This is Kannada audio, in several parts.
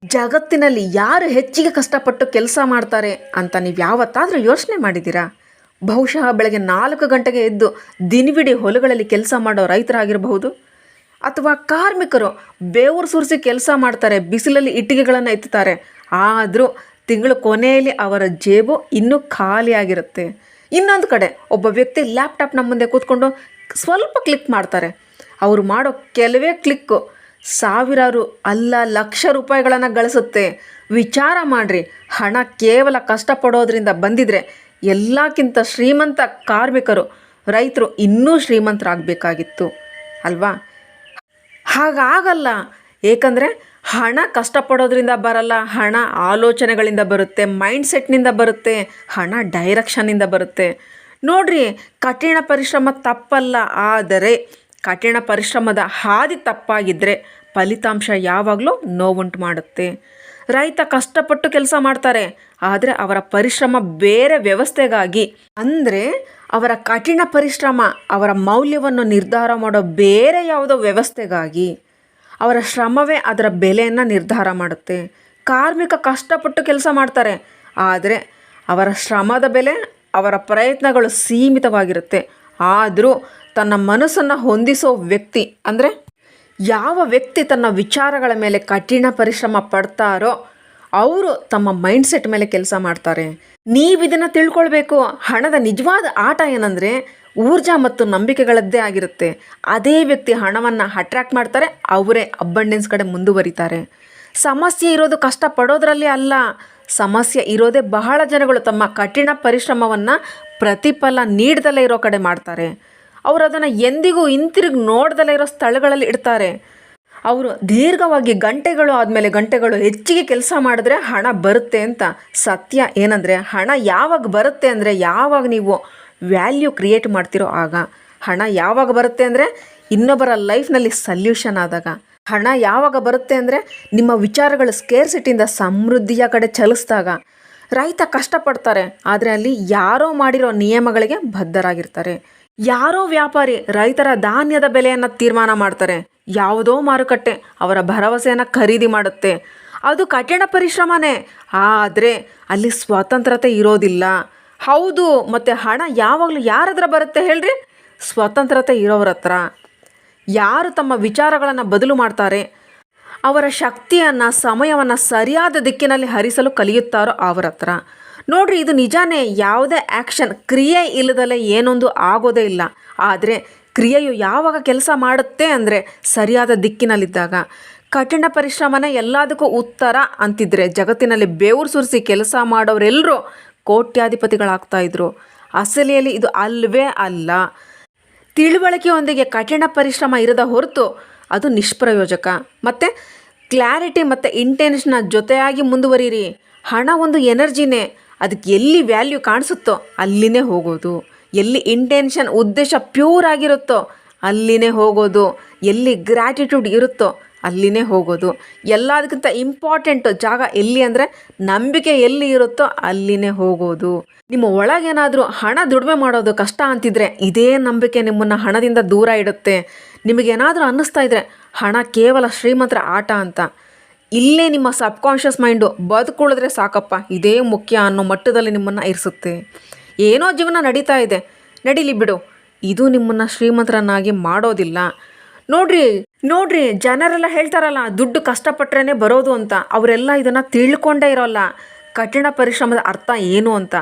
ಜಗತ್ತಿನಲ್ಲಿ ಯಾರು ಹೆಚ್ಚಿಗೆ ಕಷ್ಟಪಟ್ಟು ಕೆಲಸ ಮಾಡ್ತಾರೆ ಅಂತ ನೀವು ಯಾವತ್ತಾದರೂ ಯೋಚನೆ ಮಾಡಿದ್ದೀರಾ? ಬಹುಶಃ ಬೆಳಗ್ಗೆ 4 ಗಂಟೆಗೆ ಎದ್ದು ದಿನವಿಡೀ ಹೊಲಗಳಲ್ಲಿ ಕೆಲಸ ಮಾಡೋ ರೈತರಾಗಿರಬಹುದು, ಅಥವಾ ಕಾರ್ಮಿಕರು ಬೆವರು ಸುರಿಸಿ ಕೆಲಸ ಮಾಡ್ತಾರೆ, ಬಿಸಿಲಲ್ಲಿ ಇಟ್ಟಿಗೆಗಳನ್ನು ಎತ್ತುತ್ತಾರೆ. ಆದರೂ ತಿಂಗಳು ಕೊನೆಯಲ್ಲಿ ಅವರ ಜೇಬು ಇನ್ನೂ ಖಾಲಿಯಾಗಿರುತ್ತೆ. ಇನ್ನೊಂದು ಕಡೆ ಒಬ್ಬ ವ್ಯಕ್ತಿ ಲ್ಯಾಪ್ಟಾಪ್ನ ಮುಂದೆ ಕೂತ್ಕೊಂಡು ಸ್ವಲ್ಪ ಕ್ಲಿಕ್ ಮಾಡ್ತಾರೆ. ಅವರು ಮಾಡೋ ಕೆಲವೇ ಕ್ಲಿಕ್ಕು ಸಾವಿರಾರು ಅಲ್ಲ ಲಕ್ಷ ರೂಪಾಯಿಗಳನ್ನು ಗಳಿಸುತ್ತೆ. ವಿಚಾರ ಮಾಡಿರಿ, ಹಣ ಕೇವಲ ಕಷ್ಟಪಡೋದ್ರಿಂದ ಬಂದಿದ್ರೆ ಎಲ್ಲಕ್ಕಿಂತ ಶ್ರೀಮಂತ ಕಾರ್ಮಿಕರು, ರೈತರು ಇನ್ನೂ ಶ್ರೀಮಂತರಾಗಬೇಕಾಗಿತ್ತು ಅಲ್ವಾ? ಹಾಗಾಗಲ್ಲ. ಏಕೆಂದರೆ ಹಣ ಕಷ್ಟಪಡೋದ್ರಿಂದ ಬರಲ್ಲ, ಹಣ ಆಲೋಚನೆಗಳಿಂದ ಬರುತ್ತೆ, ಮೈಂಡ್ಸೆಟ್ನಿಂದ ಬರುತ್ತೆ, ಹಣ ಡೈರೆಕ್ಷನ್ನಿಂದ ಬರುತ್ತೆ. ನೋಡ್ರಿ, ಕಠಿಣ ಪರಿಶ್ರಮ ತಪ್ಪಲ್ಲ, ಆದರೆ ಕಠಿಣ ಪರಿಶ್ರಮದ ಹಾದಿ ತಪ್ಪಾಗಿದ್ದರೆ ಫಲಿತಾಂಶ ಯಾವಾಗಲೂ ನೋವುಂಟು ಮಾಡುತ್ತೆ. ರೈತ ಕಷ್ಟಪಟ್ಟು ಕೆಲಸ ಮಾಡ್ತಾರೆ, ಆದರೆ ಅವರ ಪರಿಶ್ರಮ ಬೇರೆ ವ್ಯವಸ್ಥೆಗಾಗಿ, ಅಂದರೆ ಅವರ ಕಠಿಣ ಪರಿಶ್ರಮ ಅವರ ಮೌಲ್ಯವನ್ನು ನಿರ್ಧಾರ ಮಾಡೋ ಬೇರೆ ಯಾವುದೋ ವ್ಯವಸ್ಥೆಗಾಗಿ. ಅವರ ಶ್ರಮವೇ ಅದರ ಬೆಲೆಯನ್ನು ನಿರ್ಧಾರ ಮಾಡುತ್ತೆ. ಕಾರ್ಮಿಕ ಕಷ್ಟಪಟ್ಟು ಕೆಲಸ ಮಾಡ್ತಾರೆ, ಆದರೆ ಅವರ ಶ್ರಮದ ಬೆಲೆ, ಅವರ ಪ್ರಯತ್ನಗಳು ಸೀಮಿತವಾಗಿರುತ್ತೆ. ಆದರೂ ತನ್ನ ಮನಸ್ಸನ್ನು ಹೊಂದಿಸೋ ವ್ಯಕ್ತಿ, ಅಂದರೆ ಯಾವ ವ್ಯಕ್ತಿ ತನ್ನ ವಿಚಾರಗಳ ಮೇಲೆ ಕಠಿಣ ಪರಿಶ್ರಮ ಪಡ್ತಾರೋ ಅವರು ತಮ್ಮ ಮೈಂಡ್ಸೆಟ್ ಮೇಲೆ ಕೆಲಸ ಮಾಡ್ತಾರೆ. ನೀವು ಇದನ್ನು ತಿಳ್ಕೊಳ್ಬೇಕು. ಹಣದ ನಿಜವಾದ ಆಟ ಏನಂದರೆ ಊರ್ಜಾ ಮತ್ತು ನಂಬಿಕೆಗಳದ್ದೇ ಆಗಿರುತ್ತೆ. ಅದೇ ವ್ಯಕ್ತಿ ಹಣವನ್ನು ಅಟ್ರ್ಯಾಕ್ಟ್ ಮಾಡ್ತಾರೆ, ಅವರೇ ಅಬ್ಬಂಡೆನ್ಸ್ ಕಡೆ ಮುಂದುವರಿತಾರೆ. ಸಮಸ್ಯೆ ಇರೋದು ಕಷ್ಟಪಡೋದ್ರಲ್ಲಿ ಅಲ್ಲ, ಸಮಸ್ಯೆ ಇರೋದೇ ಬಹಳ ಜನಗಳು ತಮ್ಮ ಕಠಿಣ ಪರಿಶ್ರಮವನ್ನು ಪ್ರತಿಫಲ ನೀಡ್ದಲೇ ಇರೋ ಕಡೆ ಮಾಡ್ತಾರೆ. ಅವರು ಅದನ್ನು ಎಂದಿಗೂ ಹಿಂತಿರುಗಿ ನೋಡ್ದಲೇ ಇರೋ ಸ್ಥಳಗಳಲ್ಲಿ ಇಡ್ತಾರೆ. ಅವರು ದೀರ್ಘವಾಗಿ ಗಂಟೆಗಳು ಆದಮೇಲೆ ಗಂಟೆಗಳು ಹೆಚ್ಚಿಗೆ ಕೆಲಸ ಮಾಡಿದ್ರೆ ಹಣ ಬರುತ್ತೆ ಅಂತ. ಸತ್ಯ ಏನಂದರೆ ಹಣ ಯಾವಾಗ ಬರುತ್ತೆ ಅಂದರೆ ಯಾವಾಗ ನೀವು ವ್ಯಾಲ್ಯೂ ಕ್ರಿಯೇಟ್ ಮಾಡ್ತಿರೋ ಆಗ. ಹಣ ಯಾವಾಗ ಬರುತ್ತೆ ಅಂದರೆ ಇನ್ನೊಬ್ಬರ ಲೈಫ್ನಲ್ಲಿ ಸಲ್ಯೂಷನ್ ಆದಾಗ. ಹಣ ಯಾವಾಗ ಬರುತ್ತೆ ಅಂದರೆ ನಿಮ್ಮ ವಿಚಾರಗಳು ಸ್ಕೇರ್ಸಿಟಿಯಿಂದ ಸಮೃದ್ಧಿಯ ಕಡೆ ಚಲಿಸಿದಾಗ. ರೈತ ಕಷ್ಟಪಡ್ತಾರೆ, ಆದರೆ ಅಲ್ಲಿ ಯಾರೋ ಮಾಡಿರೋ ನಿಯಮಗಳಿಗೆ ಬದ್ಧರಾಗಿರ್ತಾರೆ. ಯಾರೋ ವ್ಯಾಪಾರಿ ರೈತರ ಧಾನ್ಯದ ಬೆಲೆಯನ್ನು ತೀರ್ಮಾನ ಮಾಡ್ತಾರೆ. ಯಾವುದೋ ಮಾರುಕಟ್ಟೆ ಅವರ ಭರವಸೆಯನ್ನು ಖರೀದಿ ಮಾಡುತ್ತೆ. ಅದು ಕಠಿಣ ಪರಿಶ್ರಮನೇ, ಆದರೆ ಅಲ್ಲಿ ಸ್ವತಂತ್ರತೆ ಇರೋದಿಲ್ಲ. ಹೌದು, ಮತ್ತು ಹಣ ಯಾವಾಗಲೂ ಯಾರತ್ರ ಬರುತ್ತೆ ಹೇಳ್ರಿ? ಸ್ವತಂತ್ರತೆ ಇರೋರ ಹತ್ರ. ಯಾರು ತಮ್ಮ ವಿಚಾರಗಳನ್ನು ಬದಲು ಮಾಡ್ತಾರೆ, ಅವರ ಶಕ್ತಿಯನ್ನು, ಸಮಯವನ್ನು ಸರಿಯಾದ ದಿಕ್ಕಿನಲ್ಲಿ ಹರಿಸಲು ಕಲಿಯುತ್ತಾರೋ ಅವರ ಹತ್ರ. ನೋಡ್ರಿ, ಇದು ನಿಜಾನೇ. ಯಾವುದೇ ಆ್ಯಕ್ಷನ್, ಕ್ರಿಯೆ ಇಲ್ಲದಲೇ ಏನೊಂದು ಆಗೋದೇ ಇಲ್ಲ. ಆದರೆ ಕ್ರಿಯೆಯು ಯಾವಾಗ ಕೆಲಸ ಮಾಡುತ್ತೆ ಅಂದರೆ ಸರಿಯಾದ ದಿಕ್ಕಿನಲ್ಲಿದ್ದಾಗ. ಕಠಿಣ ಪರಿಶ್ರಮನೇ ಎಲ್ಲದಕ್ಕೂ ಉತ್ತರ ಅಂತಿದ್ರೆ ಜಗತ್ತಿನಲ್ಲಿ ಬೆವರು ಸುರಿಸಿ ಕೆಲಸ ಮಾಡೋರೆಲ್ಲರೂ ಕೋಟ್ಯಾಧಿಪತಿಗಳಾಗ್ತಾಯಿದ್ರು. ಅಸಲಿಯಲ್ಲಿ ಇದು ಅಲ್ವೇ ಅಲ್ಲ. ತಿಳುವಳಿಕೆಯೊಂದಿಗೆ ಕಠಿಣ ಪರಿಶ್ರಮ ಇರದ ಹೊರತು ಅದು ನಿಷ್ಪ್ರಯೋಜಕ. ಮತ್ತು ಕ್ಲಾರಿಟಿ ಮತ್ತು ಇಂಟೆನ್ಷನ್ನ ಜೊತೆಯಾಗಿ ಮುಂದುವರಿಯಿರಿ. ಹಣ ಒಂದು ಎನರ್ಜಿನೇ. ಅದಕ್ಕೆ ಎಲ್ಲಿ ವ್ಯಾಲ್ಯೂ ಕಾಣಿಸುತ್ತೋ ಅಲ್ಲಿನೇ ಹೋಗೋದು. ಎಲ್ಲಿ ಇಂಟೆನ್ಷನ್, ಉದ್ದೇಶ ಪ್ಯೂರ್ ಆಗಿರುತ್ತೋ ಅಲ್ಲಿನೇ ಹೋಗೋದು. ಎಲ್ಲಿ ಗ್ರ್ಯಾಟಿಟ್ಯೂಡ್ ಇರುತ್ತೋ ಅಲ್ಲಿನೇ ಹೋಗೋದು. ಎಲ್ಲದಕ್ಕಿಂತ ಇಂಪಾರ್ಟೆಂಟ್ ಜಾಗ ಎಲ್ಲಿ ಅಂದರೆ ನಂಬಿಕೆ ಎಲ್ಲಿ ಇರುತ್ತೋ ಅಲ್ಲಿನೇ ಹೋಗೋದು. ನಿಮ್ಮ ಒಳಗೇನಾದರೂ ಹಣ ದುಡಿಮೆ ಮಾಡೋದು ಕಷ್ಟ ಅಂತಿದ್ರೆ ಇದೇ ನಂಬಿಕೆ ನಿಮ್ಮನ್ನು ಹಣದಿಂದ ದೂರ ಇಡುತ್ತೆ. ನಿಮಗೇನಾದರೂ ಅನ್ನಿಸ್ತಾ ಇದ್ದರೆ ಹಣ ಕೇವಲ ಶ್ರೀಮಂತರ ಆಟ ಅಂತ, ಇಲ್ಲೇ ನಿಮ್ಮ ಸಬ್ಕಾನ್ಷಿಯಸ್ ಮೈಂಡು ಬದುಕುಳಿದ್ರೆ ಸಾಕಪ್ಪ, ಇದೇ ಮುಖ್ಯ ಅನ್ನೋ ಮಟ್ಟದಲ್ಲಿ ನಿಮ್ಮನ್ನು ಇರಿಸುತ್ತೆ. ಏನೋ ಜೀವನ ನಡೀತಾ ಇದೆ, ನಡೀಲಿ ಬಿಡು, ಇದು ನಿಮ್ಮನ್ನು ಶ್ರೀಮಂತರನ್ನಾಗಿ ಮಾಡೋದಿಲ್ಲ. ನೋಡ್ರಿ ಜನರೆಲ್ಲ ಹೇಳ್ತಾರಲ್ಲ ದುಡ್ಡು ಕಷ್ಟಪಟ್ರೇ ಬರೋದು ಅಂತ. ಅವರೆಲ್ಲ ಇದನ್ನು ತಿಳ್ಕೊಂಡೇ ಇರೋಲ್ಲ ಕಠಿಣ ಪರಿಶ್ರಮದ ಅರ್ಥ ಏನು ಅಂತ.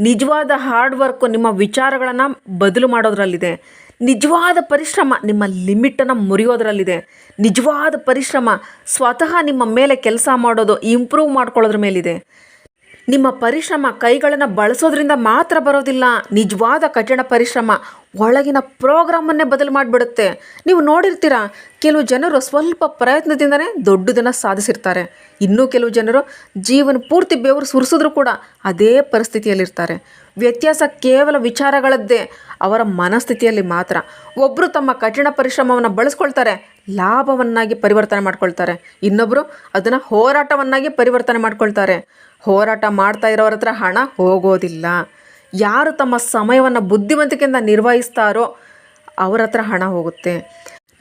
ನಿಜವಾದ ಹಾರ್ಡ್ ವರ್ಕು ನಿಮ್ಮ ವಿಚಾರಗಳನ್ನು ಬದಲು ಮಾಡೋದ್ರಲ್ಲಿದೆ. ನಿಜವಾದ ಪರಿಶ್ರಮ ನಿಮ್ಮ ಲಿಮಿಟನ್ನು ಮುರಿಯೋದ್ರಲ್ಲಿದೆ. ನಿಜವಾದ ಪರಿಶ್ರಮ ಸ್ವತಃ ನಿಮ್ಮ ಮೇಲೆ ಕೆಲಸ ಮಾಡೋದು, ಇಂಪ್ರೂವ್ ಮಾಡ್ಕೊಳ್ಳೋದ್ರ ಮೇಲಿದೆ. ನಿಮ್ಮ ಪರಿಶ್ರಮ ಕೈಗಳನ್ನು ಬಳಸೋದ್ರಿಂದ ಮಾತ್ರ ಬರೋದಿಲ್ಲ. ನಿಜವಾದ ಕಠಿಣ ಪರಿಶ್ರಮ ಒಳಗಿನ ಪ್ರೋಗ್ರಾಮನ್ನೇ ಬದಲು ಮಾಡಿಬಿಡುತ್ತೆ. ನೀವು ನೋಡಿರ್ತೀರ, ಕೆಲವು ಜನರು ಸ್ವಲ್ಪ ಪ್ರಯತ್ನದಿಂದನೇ ದೊಡ್ಡದನ್ನು ಸಾಧಿಸಿರ್ತಾರೆ. ಇನ್ನೂ ಕೆಲವು ಜನರು ಜೀವನ ಪೂರ್ತಿ ಬೆವರು ಸುರಿಸಿದ್ರೂ ಕೂಡ ಅದೇ ಪರಿಸ್ಥಿತಿಯಲ್ಲಿರ್ತಾರೆ. ವ್ಯತ್ಯಾಸ ಕೇವಲ ವಿಚಾರಗಳದ್ದೇ, ಅವರ ಮನಸ್ಥಿತಿಯಲ್ಲಿ ಮಾತ್ರ. ಒಬ್ಬರು ತಮ್ಮ ಕಠಿಣ ಪರಿಶ್ರಮವನ್ನು ಬಳಸ್ಕೊಳ್ತಾರೆ, ಲಾಭವನ್ನಾಗಿ ಪರಿವರ್ತನೆ ಮಾಡ್ಕೊಳ್ತಾರೆ. ಇನ್ನೊಬ್ಬರು ಅದನ್ನು ಹೋರಾಟವನ್ನಾಗಿ ಪರಿವರ್ತನೆ ಮಾಡ್ಕೊಳ್ತಾರೆ. ಹೋರಾಟ ಮಾಡ್ತಾ ಇರೋರ ಹತ್ರ ಹಣ ಹೋಗೋದಿಲ್ಲ. ಯಾರು ತಮ್ಮ ಸಮಯವನ್ನು ಬುದ್ಧಿವಂತಿಕೆಯಿಂದ ನಿರ್ವಹಿಸ್ತಾರೋ ಅವರ ಹತ್ರ ಹಣ ಹೋಗುತ್ತೆ.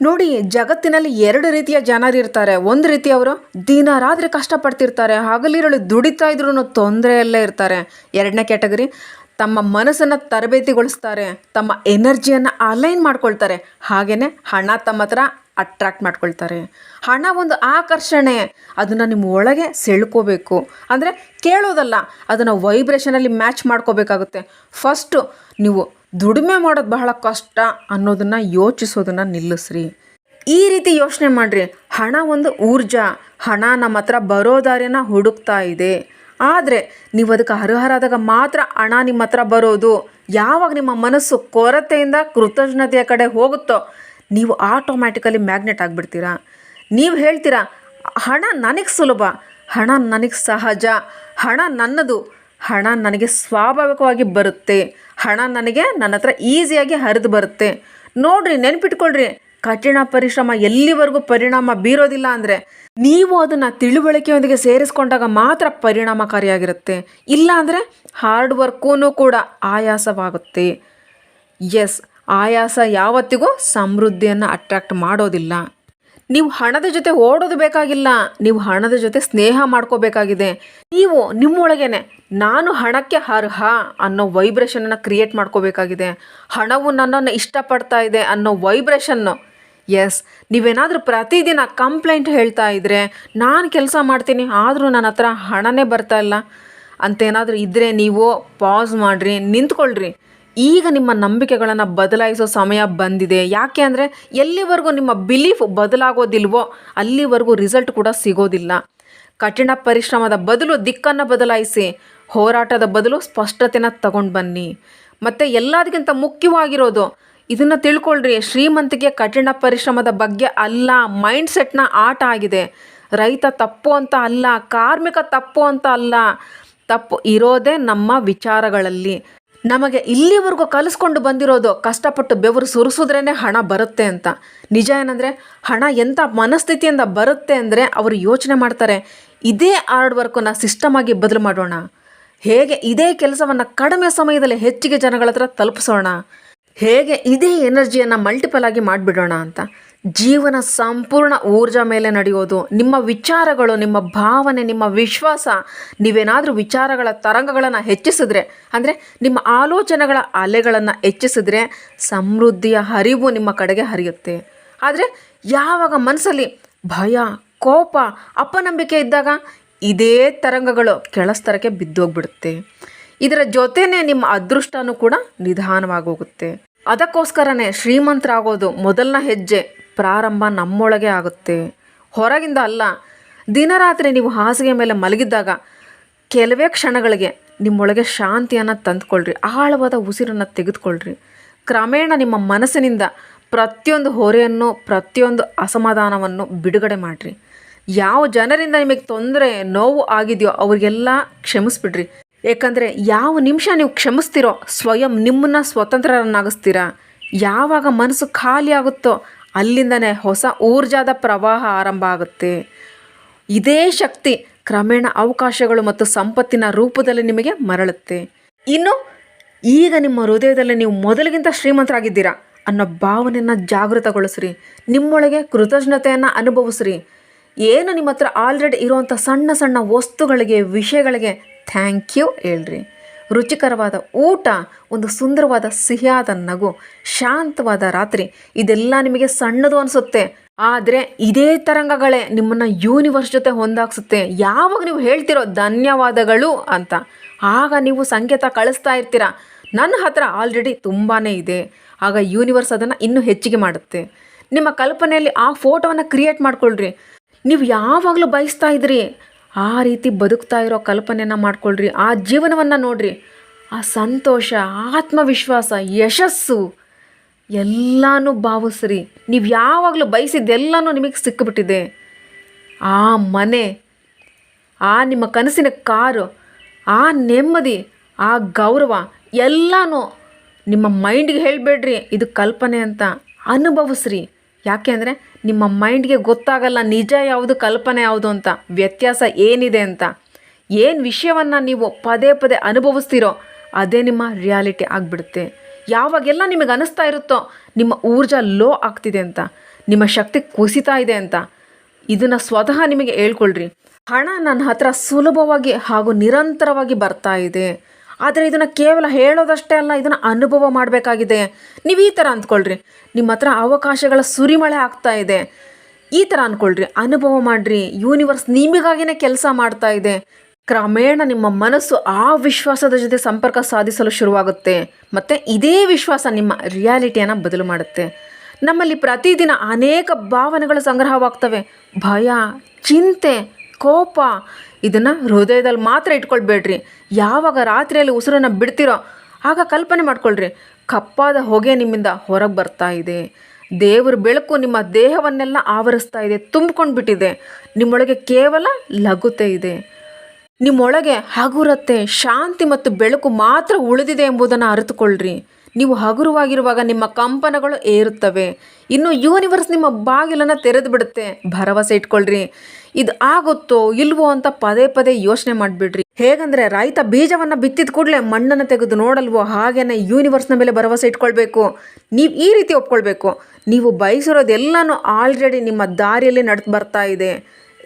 ನೋಡಿ, ಜಗತ್ತಿನಲ್ಲಿ 2 ರೀತಿಯ ಜನರಿರ್ತಾರೆ. ಒಂದು ರೀತಿಯವರು ದಿನ ರಾತ್ರಿ ಕಷ್ಟಪಡ್ತಿರ್ತಾರೆ, ಹಗಲಿರುಳು ದುಡಿತಾ ಇದ್ರೂ ತೊಂದರೆಯಲ್ಲೇ ಇರ್ತಾರೆ. 2ನೇ ಕ್ಯಾಟಗರಿ, ತಮ್ಮ ಮನಸ್ಸನ್ನು ತರಬೇತಿಗೊಳಿಸ್ತಾರೆ, ತಮ್ಮ ಎನರ್ಜಿಯನ್ನು ಅಲೈನ್ ಮಾಡ್ಕೊಳ್ತಾರೆ, ಹಾಗೆಯೇ ಹಣ ತಮ್ಮ ಹತ್ರ ಅಟ್ರಾಕ್ಟ್ ಮಾಡ್ಕೊಳ್ತಾರೆ. ಹಣ ಒಂದು ಆಕರ್ಷಣೆ, ಅದನ್ನು ನಿಮ್ಮ ಒಳಗೆ ಸೆಳ್ಕೋಬೇಕು. ಅಂದರೆ ಕೇಳೋದಲ್ಲ, ಅದನ್ನು ವೈಬ್ರೇಷನಲ್ಲಿ ಮ್ಯಾಚ್ ಮಾಡ್ಕೋಬೇಕಾಗುತ್ತೆ. ಫಸ್ಟು ನೀವು ದುಡಿಮೆ ಮಾಡೋದು ಬಹಳ ಕಷ್ಟ ಅನ್ನೋದನ್ನು ಯೋಚಿಸೋದನ್ನು ನಿಲ್ಲಿಸ್ರಿ. ಈ ರೀತಿ ಯೋಚನೆ ಮಾಡಿರಿ, ಹಣ ಒಂದು ಊರ್ಜಾ, ಹಣ ನಮ್ಮ ಹತ್ರ ಬರೋ ದಾರಿನ ಹುಡುಕ್ತಾ ಇದೆ. ಆದರೆ ನೀವು ಅದಕ್ಕೆ ಅರ್ಹರಾದಾಗ ಮಾತ್ರ ಹಣ ನಿಮ್ಮ ಹತ್ರ ಬರೋದು. ಯಾವಾಗ ನಿಮ್ಮ ಮನಸ್ಸು ಕೊರತೆಯಿಂದ ಕೃತಜ್ಞತೆಯ ಕಡೆ ಹೋಗುತ್ತೋ, ನೀವು ಆಟೋಮ್ಯಾಟಿಕಲಿ ಮ್ಯಾಗ್ನೆಟ್ ಆಗಿಬಿಡ್ತೀರಾ. ನೀವು ಹೇಳ್ತೀರಾ, ಹಣ ನನಗೆ ಸುಲಭ, ಹಣ ನನಗೆ ಸಹಜ, ಹಣ ನನ್ನದು, ಹಣ ನನಗೆ ಸ್ವಾಭಾವಿಕವಾಗಿ ಬರುತ್ತೆ, ಹಣ ನನಗೆ ನನ್ನ ಹತ್ರ ಈಸಿಯಾಗಿ ಹರಿದು ಬರುತ್ತೆ. ನೋಡಿರಿ, ನೆನಪಿಟ್ಕೊಳ್ರಿ, ಕಠಿಣ ಪರಿಶ್ರಮ ಎಲ್ಲಿವರೆಗೂ ಪರಿಣಾಮ ಬೀರೋದಿಲ್ಲ ಅಂದರೆ ನೀವು ಅದನ್ನು ತಿಳುವಳಿಕೆಯೊಂದಿಗೆ ಸೇರಿಸ್ಕೊಂಡಾಗ ಮಾತ್ರ ಪರಿಣಾಮಕಾರಿಯಾಗಿರುತ್ತೆ. ಇಲ್ಲ ಅಂದರೆ ಹಾರ್ಡ್ ವರ್ಕೂ ಕೂಡ ಆಯಾಸವಾಗುತ್ತೆ. ಎಸ್, ಆಯಾಸ ಯಾವತ್ತಿಗೂ ಸಮೃದ್ಧಿಯನ್ನು ಅಟ್ರಾಕ್ಟ್ ಮಾಡೋದಿಲ್ಲ. ನೀವು ಹಣದ ಜೊತೆ ಓಡೋದು ಬೇಕಾಗಿಲ್ಲ, ನೀವು ಹಣದ ಜೊತೆ ಸ್ನೇಹ ಮಾಡ್ಕೋಬೇಕಾಗಿದೆ. ನೀವು ನಿಮ್ಮೊಳಗೇನೆ ನಾನು ಹಣಕ್ಕೆ ಅರ್ಹ ಅನ್ನೋ ವೈಬ್ರೇಷನನ್ನು ಕ್ರಿಯೇಟ್ ಮಾಡ್ಕೋಬೇಕಾಗಿದೆ. ಹಣವು ನನ್ನನ್ನು ಇಷ್ಟಪಡ್ತಾ ಇದೆ ಅನ್ನೋ ವೈಬ್ರೇಷನ್ನು. ಎಸ್, ನೀವೇನಾದರೂ ಪ್ರತಿದಿನ ಕಂಪ್ಲೇಂಟ್ ಹೇಳ್ತಾ ಇದ್ದರೆ, ನಾನು ಕೆಲಸ ಮಾಡ್ತೀನಿ ಆದರೂ ನನ್ನ ಹತ್ರ ಹಣನೇ ಬರ್ತಾ ಇಲ್ಲ ಅಂತೇನಾದರೂ ಇದ್ದರೆ, ನೀವು ಪಾಸ್ ಮಾಡಿರಿ, ನಿಂತ್ಕೊಳ್ರಿ. ಈಗ ನಿಮ್ಮ ನಂಬಿಕೆಗಳನ್ನು ಬದಲಾಯಿಸೋ ಸಮಯ ಬಂದಿದೆ. ಯಾಕೆ ಅಂದರೆ ಎಲ್ಲಿವರೆಗೂ ನಿಮ್ಮ ಬಿಲೀಫ್ ಬದಲಾಗೋದಿಲ್ವೋ ಅಲ್ಲಿವರೆಗೂ ರಿಸಲ್ಟ್ ಕೂಡ ಸಿಗೋದಿಲ್ಲ. ಕಠಿಣ ಪರಿಶ್ರಮದ ಬದಲು ದಿಕ್ಕನ್ನು ಬದಲಾಯಿಸಿ, ಹೋರಾಟದ ಬದಲು ಸ್ಪಷ್ಟತೆನ ತಗೊಂಡು ಬನ್ನಿ. ಮತ್ತು ಎಲ್ಲದಕ್ಕಿಂತ ಮುಖ್ಯವಾಗಿರೋದು ಇದನ್ನು ತಿಳ್ಕೊಳ್ರಿ, ಶ್ರೀಮಂತಿಕೆ ಕಠಿಣ ಪರಿಶ್ರಮದ ಬಗ್ಗೆ ಅಲ್ಲ, ಮೈಂಡ್ಸೆಟ್ನ ಆಟ ಆಗಿದೆ. ರೈತ ತಪ್ಪು ಅಂತ ಅಲ್ಲ, ಕಾರ್ಮಿಕ ತಪ್ಪು ಅಂತ ಅಲ್ಲ, ತಪ್ಪು ಇರೋದೇ ನಮ್ಮ ವಿಚಾರಗಳಲ್ಲಿ. ನಮಗೆ ಇಲ್ಲಿವರೆಗೂ ಕಲಿಸ್ಕೊಂಡು ಬಂದಿರೋದು ಕಷ್ಟಪಟ್ಟು ಬೆವರು ಸುರಿಸಿದ್ರೇ ಹಣ ಬರುತ್ತೆ ಅಂತ. ನಿಜ ಏನಂದರೆ ಹಣ ಎಂಥ ಮನಸ್ಥಿತಿಯಿಂದ ಬರುತ್ತೆ ಅಂದರೆ ಅವರು ಯೋಚನೆ ಮಾಡ್ತಾರೆ, ಇದೇ ಹಾರ್ಡ್ ವರ್ಕನ್ನು ಸಿಸ್ಟಮಾಗಿ ಬದಲು ಮಾಡೋಣ, ಹೇಗೆ ಇದೇ ಕೆಲಸವನ್ನು ಕಡಿಮೆ ಸಮಯದಲ್ಲಿ ಹೆಚ್ಚಿಗೆ ಜನಗಳ ಹತ್ರ ತಲುಪಿಸೋಣ, ಹೇಗೆ ಇದೇ ಎನರ್ಜಿಯನ್ನು ಮಲ್ಟಿಪಲ್ ಆಗಿ ಮಾಡಿಬಿಡೋಣ ಅಂತ. ಜೀವನ ಸಂಪೂರ್ಣ ಊರ್ಜಾ ಮೇಲೆ ನಡೆಯೋದು. ನಿಮ್ಮ ವಿಚಾರಗಳು, ನಿಮ್ಮ ಭಾವನೆ, ನಿಮ್ಮ ವಿಶ್ವಾಸ, ನೀವೇನಾದರೂ ವಿಚಾರಗಳ ತರಂಗಗಳನ್ನು ಹೆಚ್ಚಿಸಿದ್ರೆ, ಅಂದರೆ ನಿಮ್ಮ ಆಲೋಚನೆಗಳ ಅಲೆಗಳನ್ನು ಹೆಚ್ಚಿಸಿದ್ರೆ ಸಮೃದ್ಧಿಯ ಹರಿವು ನಿಮ್ಮ ಕಡೆಗೆ ಹರಿಯುತ್ತೆ. ಆದರೆ ಯಾವಾಗ ಮನಸ್ಸಲ್ಲಿ ಭಯ, ಕೋಪ, ಅಪನಂಬಿಕೆ ಇದ್ದಾಗ ಇದೇ ತರಂಗಗಳು ಕೆಳಸ್ತರಕ್ಕೆ ಬಿದ್ದೋಗ್ಬಿಡುತ್ತೆ. ಇದರ ಜೊತೆನೇ ನಿಮ್ಮ ಅದೃಷ್ಟನೂ ಕೂಡ ನಿಧಾನವಾಗಿ ಹೋಗುತ್ತೆ. ಅದಕ್ಕೋಸ್ಕರನೇ ಶ್ರೀಮಂತರಾಗೋದು ಮೊದಲನೇ ಹೆಜ್ಜೆ ಪ್ರಾರಂಭ ನಮ್ಮೊಳಗೆ ಆಗುತ್ತೆ, ಹೊರಗಿಂದ ಅಲ್ಲ. ದಿನರಾತ್ರಿ ನೀವು ಹಾಸಿಗೆ ಮೇಲೆ ಮಲಗಿದ್ದಾಗ ಕೆಲವೇ ಕ್ಷಣಗಳಿಗೆ ನಿಮ್ಮೊಳಗೆ ಶಾಂತಿಯನ್ನು ತಂದುಕೊಳ್ಳ್ರಿ, ಆಳವಾದ ಉಸಿರನ್ನು ತೆಗೆದುಕೊಳ್ಳ್ರಿ. ಕ್ರಮೇಣ ನಿಮ್ಮ ಮನಸ್ಸಿನಿಂದ ಪ್ರತಿಯೊಂದು ಹೊರೆಯನ್ನು, ಪ್ರತಿಯೊಂದು ಅಸಮಾಧಾನವನ್ನು ಬಿಡುಗಡೆ ಮಾಡಿರಿ. ಯಾವ ಜನರಿಂದ ನಿಮಗೆ ತೊಂದರೆ, ನೋವು ಆಗಿದೆಯೋ ಅವರಿಗೆಲ್ಲ ಕ್ಷಮಿಸ್ಬಿಡ್ರಿ. ಏಕೆಂದರೆ ಯಾವ ನಿಮಿಷ ನೀವು ಕ್ಷಮಿಸ್ತೀರೋ ಸ್ವಯಂ ನಿಮ್ಮನ್ನು ಸ್ವತಂತ್ರರನ್ನಾಗಿಸ್ತೀರಾ. ಯಾವಾಗ ಮನಸ್ಸು ಖಾಲಿ ಆಗುತ್ತೋ ಅಲ್ಲಿಂದನೇ ಹೊಸ ಊರ್ಜಾದ ಪ್ರವಾಹ ಆರಂಭ ಆಗುತ್ತೆ. ಇದೇ ಶಕ್ತಿ ಕ್ರಮೇಣ ಅವಕಾಶಗಳು ಮತ್ತು ಸಂಪತ್ತಿನ ರೂಪದಲ್ಲಿ ನಿಮಗೆ ಮರಳುತ್ತೆ. ಇನ್ನು ಈಗ ನಿಮ್ಮ ಹೃದಯದಲ್ಲಿ ನೀವು ಮೊದಲಿಗಿಂತ ಶ್ರೀಮಂತರಾಗಿದ್ದೀರಾ ಅನ್ನೋ ಭಾವನೆಯನ್ನು ಜಾಗೃತಗೊಳಿಸ್ರಿ. ನಿಮ್ಮೊಳಗೆ ಕೃತಜ್ಞತೆಯನ್ನು ಅನುಭವಿಸ್ರಿ. ಏನು ನಿಮ್ಮ ಹತ್ರ ಆಲ್ರೆಡಿ ಇರುವಂಥ ಸಣ್ಣ ಸಣ್ಣ ವಸ್ತುಗಳಿಗೆ, ವಿಷಯಗಳಿಗೆ ಥ್ಯಾಂಕ್ ಯು ಹೇಳ್ರಿ. ರುಚಿಕರವಾದ ಊಟ, ಒಂದು ಸುಂದರವಾದ ಸಿಹಿಯಾದ ನಗು, ಶಾಂತವಾದ ರಾತ್ರಿ, ಇದೆಲ್ಲ ನಿಮಗೆ ಸಣ್ಣದು ಅನಿಸುತ್ತೆ. ಆದರೆ ಇದೇ ತರಂಗಗಳೇ ನಿಮ್ಮನ್ನು ಯೂನಿವರ್ಸ್ ಜೊತೆ ಹೊಂದಾಕ್ಸುತ್ತೆ. ಯಾವಾಗ ನೀವು ಹೇಳ್ತಿರೋ ಧನ್ಯವಾದಗಳು ಅಂತ, ಆಗ ನೀವು ಸಂಕೇತ ಕಳಿಸ್ತಾ ಇರ್ತೀರ, ನನ್ನ ಹತ್ರ ಆಲ್ರೆಡಿ ತುಂಬಾ ಇದೆ. ಆಗ ಯೂನಿವರ್ಸ್ ಅದನ್ನು ಇನ್ನೂ ಹೆಚ್ಚಿಗೆ ಮಾಡುತ್ತೆ. ನಿಮ್ಮ ಕಲ್ಪನೆಯಲ್ಲಿ ಆ ಫೋಟೋವನ್ನು ಕ್ರಿಯೇಟ್ ಮಾಡ್ಕೊಳ್ರಿ. ನೀವು ಯಾವಾಗಲೂ ಬಯಸ್ತಾ ಇದ್ರಿ ಆ ರೀತಿ ಬದುಕ್ತಾ ಇರೋ ಕಲ್ಪನೆಯನ್ನು ಮಾಡ್ಕೊಳ್ರಿ. ಆ ಜೀವನವನ್ನು ನೋಡ್ರಿ. ಆ ಸಂತೋಷ, ಆತ್ಮವಿಶ್ವಾಸ, ಯಶಸ್ಸು ಎಲ್ಲನೂ ಭಾವಿಸ್ರಿ. ನೀವು ಯಾವಾಗಲೂ ಬಯಸಿದ್ದೆಲ್ಲನೂ ನಿಮಗೆ ಸಿಕ್ಕಿಬಿಟ್ಟಿದೆ. ಆ ಮನೆ, ಆ ನಿಮ್ಮ ಕನಸಿನ ಕಾರು, ಆ ನೆಮ್ಮದಿ, ಆ ಗೌರವ ಎಲ್ಲನೂ ನಿಮ್ಮ ಮೈಂಡ್ಗೆ ಹೇಳಬೇಡ್ರಿ ಇದು ಕಲ್ಪನೆ ಅಂತ. ಅನುಭವಿಸ್ರಿ. ಯಾಕೆ ಅಂದರೆ ನಿಮ್ಮ ಮೈಂಡ್ಗೆ ಗೊತ್ತಾಗಲ್ಲ ನಿಜ ಯಾವುದು, ಕಲ್ಪನೆ ಯಾವುದು ಅಂತ, ವ್ಯತ್ಯಾಸ ಏನಿದೆ ಅಂತ. ಏನು ವಿಷಯವನ್ನು ನೀವು ಪದೇ ಪದೇ ಅನುಭವಿಸ್ತೀರೋ ಅದೇ ನಿಮ್ಮ ರಿಯಾಲಿಟಿ ಆಗಿಬಿಡುತ್ತೆ. ಯಾವಾಗೆಲ್ಲ ನಿಮಗೆ ಅನ್ನಿಸ್ತಾ ಇರುತ್ತೋ ನಿಮ್ಮ ಊರ್ಜಾ ಲೋ ಆಗ್ತಿದೆ ಅಂತ, ನಿಮ್ಮ ಶಕ್ತಿ ಕುಸಿತಾ ಇದೆ ಅಂತ. ಇದನ್ನು ಸ್ವತಃ ನಿಮಗೆ ಹೇಳ್ಕೊಳ್ರಿ. ಹಣ ನನ್ನ ಹತ್ರ ಸುಲಭವಾಗಿ ಹಾಗೂ ನಿರಂತರವಾಗಿ ಬರ್ತಾ ಇದೆ. ಆದರೆ ಇದನ್ನು ಕೇವಲ ಹೇಳೋದಷ್ಟೇ ಅಲ್ಲ, ಇದನ್ನು ಅನುಭವ ಮಾಡಬೇಕಾಗಿದೆ. ನೀವು ಈ ಥರ ಅಂದ್ಕೊಳ್ರಿ. ನಿಮ್ಮ ಹತ್ರ ಅವಕಾಶಗಳ ಸುರಿಮಳೆ ಆಗ್ತಾ ಇದೆ. ಈ ಥರ ಅಂದ್ಕೊಳ್ರಿ, ಅನುಭವ ಮಾಡಿರಿ. ಯೂನಿವರ್ಸ್ ನಿಮಗಾಗಿಯೇ ಕೆಲಸ ಮಾಡ್ತಾ ಇದೆ. ಕ್ರಮೇಣ ನಿಮ್ಮ ಮನಸ್ಸು ಆ ವಿಶ್ವಾಸದ ಜೊತೆ ಸಂಪರ್ಕ ಸಾಧಿಸಲು ಶುರುವಾಗುತ್ತೆ. ಮತ್ತು ಇದೇ ವಿಶ್ವಾಸ ನಿಮ್ಮ ರಿಯಾಲಿಟಿಯನ್ನು ಬದಲು ಮಾಡುತ್ತೆ. ನಮ್ಮಲ್ಲಿ ಪ್ರತಿದಿನ ಅನೇಕ ಭಾವನೆಗಳು ಸಂಗ್ರಹವಾಗ್ತವೆ. ಭಯ, ಚಿಂತೆ, ಕೋಪ. ಇದನ್ನು ಹೃದಯದಲ್ಲಿ ಮಾತ್ರ ಇಟ್ಕೊಳ್ಬೇಡ್ರಿ. ಯಾವಾಗ ರಾತ್ರಿಯಲ್ಲಿ ಉಸಿರನ್ನು ಬಿಡ್ತಿರೋ ಆಗ ಕಲ್ಪನೆ ಮಾಡ್ಕೊಳ್ರಿ, ಕಪ್ಪಾದ ಹೊಗೆ ನಿಮ್ಮಿಂದ ಹೊರಗೆ ಬರ್ತಾ ಇದೆ. ದೇವರ ಬೆಳಕು ನಿಮ್ಮ ದೇಹವನ್ನೆಲ್ಲ ಆವರಿಸ್ತಾ ಇದೆ, ತುಂಬಿಕೊಂಡು ಬಿಟ್ಟಿದೆ. ನಿಮ್ಮೊಳಗೆ ಕೇವಲ ಲಘುತೆ ಇದೆ. ನಿಮ್ಮೊಳಗೆ ಹಗುರತೆ, ಶಾಂತಿ ಮತ್ತು ಬೆಳಕು ಮಾತ್ರ ಉಳಿದಿದೆ ಎಂಬುದನ್ನು ಅರಿತುಕೊಳ್ಳ್ರಿ. ನೀವು ಹಗುರವಾಗಿರುವಾಗ ನಿಮ್ಮ ಕಂಪನಗಳು ಏರುತ್ತವೆ. ಇನ್ನು ಯೂನಿವರ್ಸ್ ನಿಮ್ಮ ಬಾಗಿಲನ್ನು ತೆರೆದು ಬಿಡುತ್ತೆ. ಭರವಸೆ ಇಟ್ಕೊಳ್ರಿ. ಇದು ಆಗುತ್ತೋ ಇಲ್ವೋ ಅಂತ ಪದೇ ಪದೇ ಯೋಚನೆ ಮಾಡಿಬಿಡ್ರಿ. ಹೇಗಂದರೆ ರೈತ ಬೀಜವನ್ನು ಬಿತ್ತಿದ ಕೂಡಲೇ ಮಣ್ಣನ್ನು ತೆಗೆದು ನೋಡಲ್ವೋ, ಹಾಗೇನೆ ಯೂನಿವರ್ಸ್ನ ಮೇಲೆ ಭರವಸೆ ಇಟ್ಕೊಳ್ಬೇಕು. ನೀವು ಈ ರೀತಿ ಒಪ್ಕೊಳ್ಬೇಕು, ನೀವು ಬಯಸಿರೋದೆಲ್ಲನೂ ಆಲ್ರೆಡಿ ನಿಮ್ಮ ದಾರಿಯಲ್ಲಿ ನಡೆದು ಬರ್ತಾ ಇದೆ.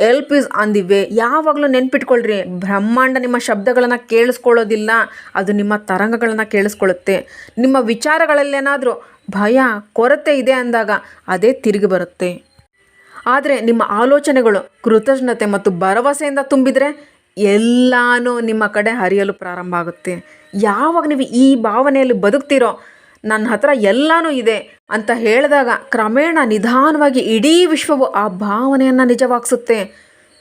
Help is on the way. ಯಾವಾಗಲೂ ನೆನ್ಪಿಟ್ಕೊಳ್ರಿ, ಬ್ರಹ್ಮಾಂಡ ನಿಮ್ಮ ಶಬ್ದಗಳನ್ನು ಕೇಳಿಸ್ಕೊಳ್ಳೋದಿಲ್ಲ, ಅದು ನಿಮ್ಮ ತರಂಗಗಳನ್ನು ಕೇಳಿಸ್ಕೊಳ್ಳುತ್ತೆ. ನಿಮ್ಮ ವಿಚಾರಗಳಲ್ಲೇನಾದರೂ ಭಯ, ಕೊರತೆ ಇದೆ ಅಂದಾಗ ಅದೇ ತಿರುಗಿ ಬರುತ್ತೆ. ಆದರೆ ನಿಮ್ಮ ಆಲೋಚನೆಗಳು ಕೃತಜ್ಞತೆ ಮತ್ತು ಭರವಸೆಯಿಂದ ತುಂಬಿದರೆ ಎಲ್ಲನೂ ನಿಮ್ಮ ಕಡೆ ಹರಿಯಲು ಪ್ರಾರಂಭ ಆಗುತ್ತೆ. ಯಾವಾಗ ನೀವು ಈ ಭಾವನೆಯಲ್ಲಿ ಬದುಕ್ತಿರೋ, ನನ್ನ ಹತ್ರ ಎಲ್ಲನೂ ಇದೆ ಅಂತ ಹೇಳಿದಾಗ ಕ್ರಮೇಣ ನಿಧಾನವಾಗಿ ಇಡೀ ವಿಶ್ವವು ಆ ಭಾವನೆಯನ್ನು ನಿಜವಾಗಿಸುತ್ತೆ.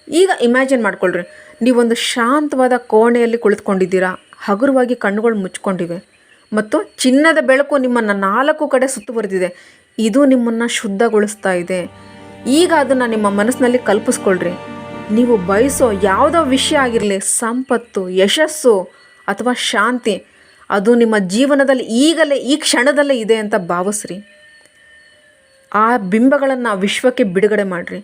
ಈಗ ಇಮ್ಯಾಜಿನ್ ಮಾಡ್ಕೊಳ್ರಿ, ನೀವೊಂದು ಶಾಂತವಾದ ಕೋಣೆಯಲ್ಲಿ ಕುಳಿತುಕೊಂಡಿದ್ದೀರಾ. ಹಗುರವಾಗಿ ಕಣ್ಣುಗಳು ಮುಚ್ಕೊಂಡಿವೆ ಮತ್ತು ಚಿನ್ನದ ಬೆಳಕು ನಿಮ್ಮನ್ನು 4 ಕಡೆ ಸುತ್ತುವರೆದಿದೆ. ಇದು ನಿಮ್ಮನ್ನು ಶುದ್ಧಗೊಳಿಸ್ತಾ ಇದೆ. ಈಗ ಅದನ್ನು ನಿಮ್ಮ ಮನಸ್ಸಿನಲ್ಲಿ ಕಲ್ಪಿಸ್ಕೊಳ್ರಿ. ನೀವು ಬಯಸೋ ಯಾವುದೋ ವಿಷಯ ಆಗಿರಲಿ, ಸಂಪತ್ತು, ಯಶಸ್ಸು ಅಥವಾ ಶಾಂತಿ, ಅದು ನಿಮ್ಮ ಜೀವನದಲ್ಲಿ ಈಗಲೇ ಈ ಕ್ಷಣದಲ್ಲೇ ಇದೆ ಅಂತ ಭಾವಿಸ್ರಿ. ಆ ಬಿಂಬಗಳನ್ನು ವಿಶ್ವಕ್ಕೆ ಬಿಡುಗಡೆ ಮಾಡಿರಿ.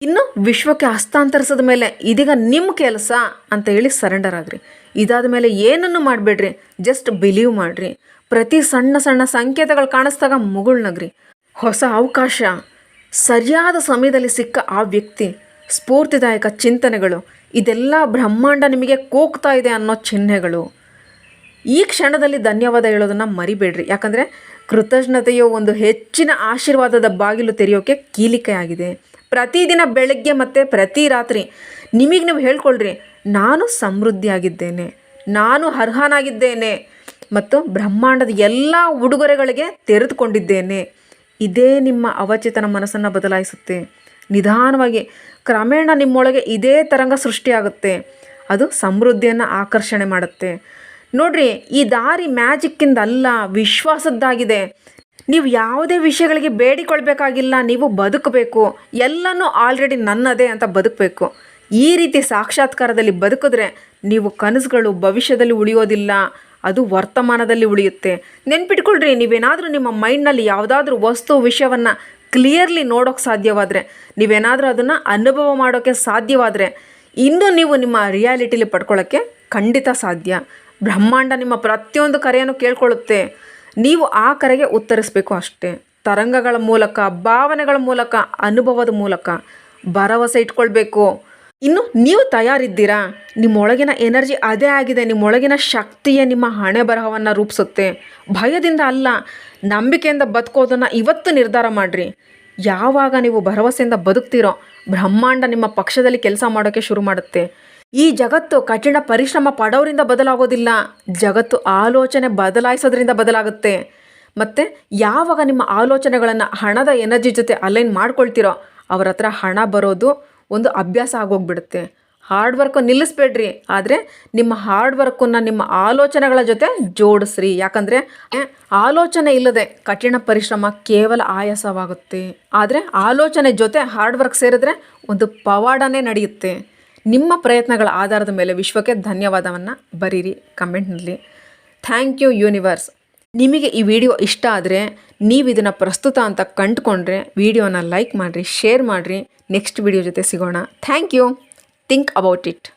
ಇನ್ನು ವಿಶ್ವಕ್ಕೆ ಹಸ್ತಾಂತರಿಸಿದ ಮೇಲೆ ಇದೀಗ ನಿಮ್ಮ ಕೆಲಸ ಅಂತ ಹೇಳಿ ಸರೆಂಡರ್ ಆಗ್ರಿ. ಇದಾದ ಮೇಲೆ ಏನನ್ನು ಮಾಡಬೇಡ್ರಿ, ಜಸ್ಟ್ ಬಿಲೀವ್ ಮಾಡಿರಿ. ಪ್ರತಿ ಸಣ್ಣ ಸಣ್ಣ ಸಂಕೇತಗಳು ಕಾಣಿಸ್ದಾಗ ಮುಗುಳ್ನಗ್ರಿ. ಹೊಸ ಅವಕಾಶ, ಸರಿಯಾದ ಸಮಯದಲ್ಲಿ ಸಿಕ್ಕ ಆ ವ್ಯಕ್ತಿ, ಸ್ಫೂರ್ತಿದಾಯಕ ಚಿಂತನೆಗಳು, ಇದೆಲ್ಲ ಬ್ರಹ್ಮಾಂಡ ನಿಮಗೆ ಕೂಗ್ತಾ ಇದೆ ಅನ್ನೋ ಚಿಹ್ನೆಗಳು. ಈ ಕ್ಷಣದಲ್ಲಿ ಧನ್ಯವಾದ ಹೇಳೋದನ್ನು ಮರಿಬೇಡ್ರಿ. ಯಾಕಂದರೆ ಕೃತಜ್ಞತೆಯು ಒಂದು ಹೆಚ್ಚಿನ ಆಶೀರ್ವಾದದ ಬಾಗಿಲು ತೆರೆಯೋಕ್ಕೆ ಕೀಲಿಕೆಯಾಗಿದೆ. ಪ್ರತಿದಿನ ಬೆಳಗ್ಗೆ ಮತ್ತು ಪ್ರತಿ ರಾತ್ರಿ ನಿಮಗೆ ನೀವು ಹೇಳ್ಕೊಳ್ರಿ, ನಾನು ಸಮೃದ್ಧಿಯಾಗಿದ್ದೇನೆ, ನಾನು ಅರ್ಹನಾಗಿದ್ದೇನೆ ಮತ್ತು ಬ್ರಹ್ಮಾಂಡದ ಎಲ್ಲ ಉಡುಗೊರೆಗಳಿಗೆ ತೆರೆದುಕೊಂಡಿದ್ದೇನೆ. ಇದೇ ನಿಮ್ಮ ಅವಚೇತನ ಮನಸ್ಸನ್ನು ಬದಲಾಯಿಸುತ್ತೆ. ನಿಧಾನವಾಗಿ ಕ್ರಮೇಣ ನಿಮ್ಮೊಳಗೆ ಇದೇ ತರಂಗ ಸೃಷ್ಟಿಯಾಗುತ್ತೆ. ಅದು ಸಮೃದ್ಧಿಯನ್ನು ಆಕರ್ಷಣೆ ಮಾಡುತ್ತೆ. ನೋಡ್ರಿ, ಈ ದಾರಿ ಮ್ಯಾಜಿಕ್ಕಿಂದ ಅಲ್ಲ, ವಿಶ್ವಾಸದ್ದಾಗಿದೆ. ನೀವು ಯಾವುದೇ ವಿಷಯಗಳಿಗೆ ಬೇಡಿಕೊಳ್ಬೇಕಾಗಿಲ್ಲ, ನೀವು ಬದುಕಬೇಕು. ಎಲ್ಲನೂ ಆಲ್ರೆಡಿ ನನ್ನದೇ ಅಂತ ಬದುಕಬೇಕು. ಈ ರೀತಿ ಸಾಕ್ಷಾತ್ಕಾರದಲ್ಲಿ ಬದುಕಿದ್ರೆ ನೀವು ಕನಸುಗಳು ಭವಿಷ್ಯದಲ್ಲಿ ಉಳಿಯೋದಿಲ್ಲ, ಅದು ವರ್ತಮಾನದಲ್ಲಿ ಉಳಿಯುತ್ತೆ. ನೆನ್ಪಿಟ್ಕೊಳ್ರಿ, ನೀವೇನಾದರೂ ನಿಮ್ಮ ಮೈಂಡ್ನಲ್ಲಿ ಯಾವುದಾದ್ರೂ ವಸ್ತು ವಿಷಯವನ್ನು ಕ್ಲಿಯರ್ಲಿ ನೋಡೋಕ್ಕೆ ಸಾಧ್ಯವಾದರೆ, ನೀವೇನಾದರೂ ಅದನ್ನು ಅನುಭವ ಮಾಡೋಕ್ಕೆ ಸಾಧ್ಯವಾದರೆ, ಇನ್ನೂ ನೀವು ನಿಮ್ಮ ರಿಯಾಲಿಟಿಲಿ ಪಡ್ಕೊಳ್ಳೋಕ್ಕೆ ಖಂಡಿತ ಸಾಧ್ಯ. ಬ್ರಹ್ಮಾಂಡ ನಿಮ್ಮ ಪ್ರತಿಯೊಂದು ಕರೆಯನ್ನು ಕೇಳ್ಕೊಳ್ಳುತ್ತೆ. ನೀವು ಆ ಕರೆಗೆ ಉತ್ತರಿಸಬೇಕು ಅಷ್ಟೇ. ತರಂಗಗಳ ಮೂಲಕ, ಭಾವನೆಗಳ ಮೂಲಕ, ಅನುಭವದ ಮೂಲಕ ಭರವಸೆ ಇಟ್ಕೊಳ್ಬೇಕು. ಇನ್ನು ನೀವು ತಯಾರಿದ್ದೀರಾ? ನಿಮ್ಮೊಳಗಿನ ಎನರ್ಜಿ ಅದೇ ಆಗಿದೆ. ನಿಮ್ಮೊಳಗಿನ ಶಕ್ತಿಯೇ ನಿಮ್ಮ ಹಣೆ ಬರಹವನ್ನು ರೂಪಿಸುತ್ತೆ. ಭಯದಿಂದ ಅಲ್ಲ, ನಂಬಿಕೆಯಿಂದ ಬದುಕೋದನ್ನು ಇವತ್ತು ನಿರ್ಧಾರ ಮಾಡಿರಿ. ಯಾವಾಗ ನೀವು ಭರವಸೆಯಿಂದ ಬದುಕ್ತೀರೋ, ಬ್ರಹ್ಮಾಂಡ ನಿಮ್ಮ ಪಕ್ಷದಲ್ಲಿ ಕೆಲಸ ಮಾಡೋಕ್ಕೆ ಶುರು ಮಾಡುತ್ತೆ. ಈ ಜಗತ್ತು ಕಠಿಣ ಪರಿಶ್ರಮ ಪಡೋರಿಂದ ಬದಲಾಗೋದಿಲ್ಲ, ಜಗತ್ತು ಆಲೋಚನೆ ಬದಲಾಯಿಸೋದ್ರಿಂದ ಬದಲಾಗುತ್ತೆ. ಮತ್ತು ಯಾವಾಗ ನಿಮ್ಮ ಆಲೋಚನೆಗಳನ್ನು ಹಣದ ಎನರ್ಜಿ ಜೊತೆ ಅಲೈನ್ ಮಾಡ್ಕೊಳ್ತೀರೋ, ಅವರ ಹತ್ರ ಹಣ ಬರೋದು ಒಂದು ಅಭ್ಯಾಸ ಆಗೋಗ್ಬಿಡುತ್ತೆ. ಹಾರ್ಡ್ ವರ್ಕು ನಿಲ್ಲಿಸ್ಬೇಡ್ರಿ, ಆದರೆ ನಿಮ್ಮ ಹಾರ್ಡ್ ವರ್ಕನ್ನು ನಿಮ್ಮ ಆಲೋಚನೆಗಳ ಜೊತೆ ಜೋಡಿಸ್ರಿ. ಯಾಕಂದರೆ ಆಲೋಚನೆ ಇಲ್ಲದೆ ಕಠಿಣ ಪರಿಶ್ರಮ ಕೇವಲ ಆಯಾಸವಾಗುತ್ತೆ. ಆದರೆ ಆಲೋಚನೆ ಜೊತೆ ಹಾರ್ಡ್ ವರ್ಕ್ ಸೇರಿದ್ರೆ ಒಂದು ಪವಾಡನೇ ನಡೆಯುತ್ತೆ. ನಿಮ್ಮ ಪ್ರಯತ್ನಗಳ ಆಧಾರದ ಮೇಲೆ ವಿಶ್ವಕ್ಕೆ ಧನ್ಯವಾದವನ್ನು ಬರೀರಿ ಕಮೆಂಟ್ನಲ್ಲಿ. Thank you universe. ನಿಮಗೆ ಈ ವಿಡಿಯೋ ಇಷ್ಟ ಆದರೆ ನೀವು ಇದನ್ನು ಪ್ರಸ್ತುತ ಅಂತ ಕಂಡುಕೊಂಡ್ರೆ ವಿಡಿಯೋನ ಲೈಕ್ ಮಾಡಿರಿ, ಶೇರ್ ಮಾಡಿರಿ. ನೆಕ್ಸ್ಟ್ ವಿಡಿಯೋ ಜೊತೆ ಸಿಗೋಣ. Thank you. Think about it.